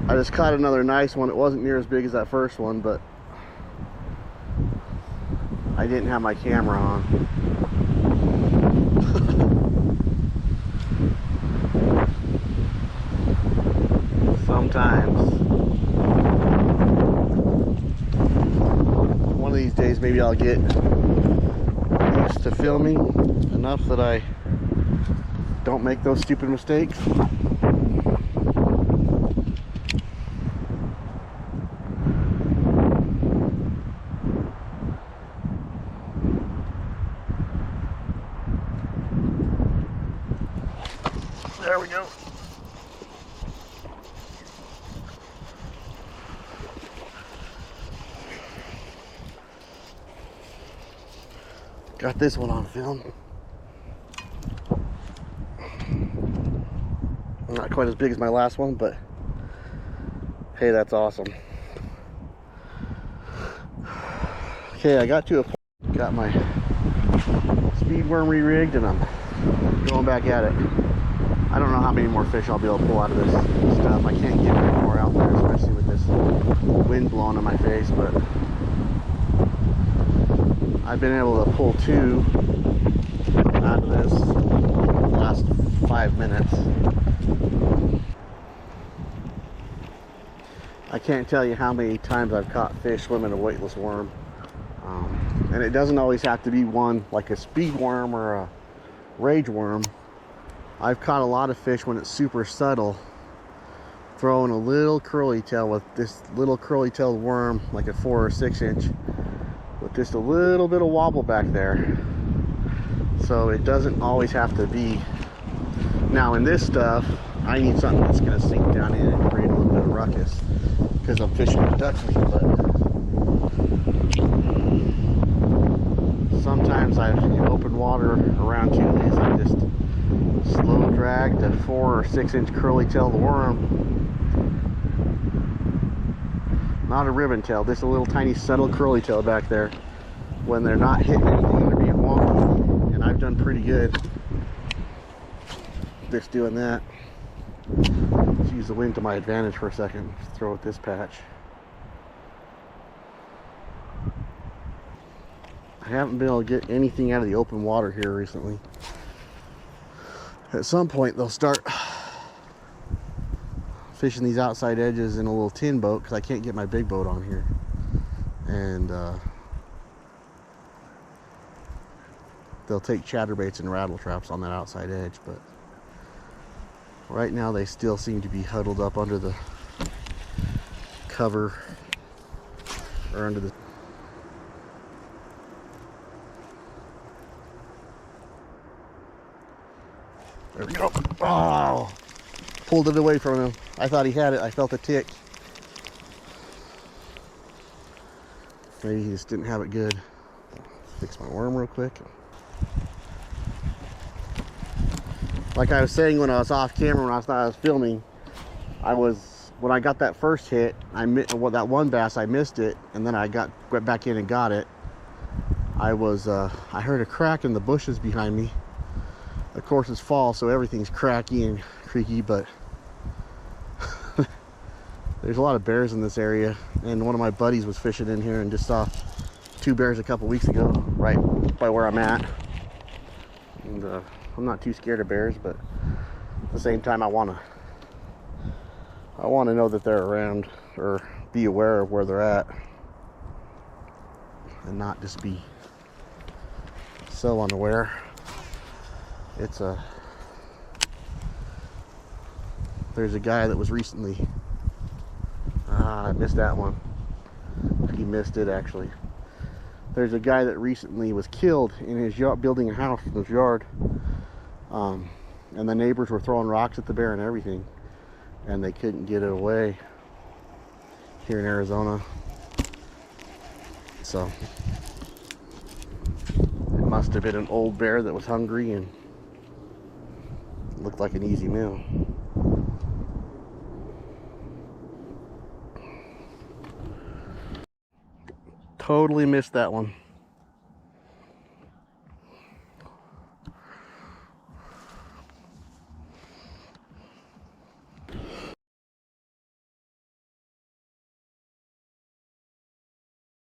I just caught another nice one. It wasn't near as big as that first one, but I didn't have my camera on. Sometimes. One of these days maybe I'll get used to filming enough that I don't make those stupid mistakes. There we go. Got this one on film. Not quite as big as my last one, but hey, that's awesome. Okay, I got to a point, got my speed worm re-rigged, and I'm going back at it. I don't know how many more fish I'll be able to pull out of this stuff. I can't get any more out there, especially with this wind blowing in my face, but I've been able to pull 2 out of this in the last 5 minutes. I can't tell you how many times I've caught fish swimming a weightless worm. And it doesn't always have to be one like a speed worm or a rage worm. I've caught a lot of fish when it's super subtle, throwing a little curly tail with this little curly tailed worm, like a 4 or 6 inch, with just a little bit of wobble back there. So it doesn't always have to be. Now in this stuff, I need something that's going to sink down in and create a little bit of ruckus, because I'm fishing a duckweed. But sometimes in open water around Chiles, I just slow dragged a 4 or 6 inch curly tailed worm. Not a ribbon tail, just a little tiny subtle curly tail back there. When they're not hitting anything, they're being wonky. And I've done pretty good just doing that. Let's use the wind to my advantage for a second. Throw at this patch. I haven't been able to get anything out of the open water here recently. At some point they'll start fishing these outside edges in a little tin boat, because I can't get my big boat on here, and they'll take chatterbaits and rattle traps on that outside edge. But right now they still seem to be huddled up under the cover, or under the there we go. Oh, pulled it away from him. I thought he had it. I felt a tick. Maybe he just didn't have it good. Fix my worm real quick. Like I was saying when I was off camera, when I was filming, when I got that first hit, that one bass, I missed it, and then I went back in and got it. I heard a crack in the bushes behind me. Of course it's fall, so everything's cracky and creaky, but there's a lot of bears in this area, and one of my buddies was fishing in here and just saw 2 bears a couple weeks ago right by where I'm at. And I'm not too scared of bears, but at the same time I want to know that they're around, or be aware of where they're at, and not just be so unaware. There's a guy that was recently, I missed that one. He missed it actually. There's a guy that recently was killed in his yard, building a house in his yard. And the neighbors were throwing rocks at the bear and everything, and they couldn't get it away here in Arizona. So it must have been an old bear that was hungry and looked like an easy meal. Totally missed that one.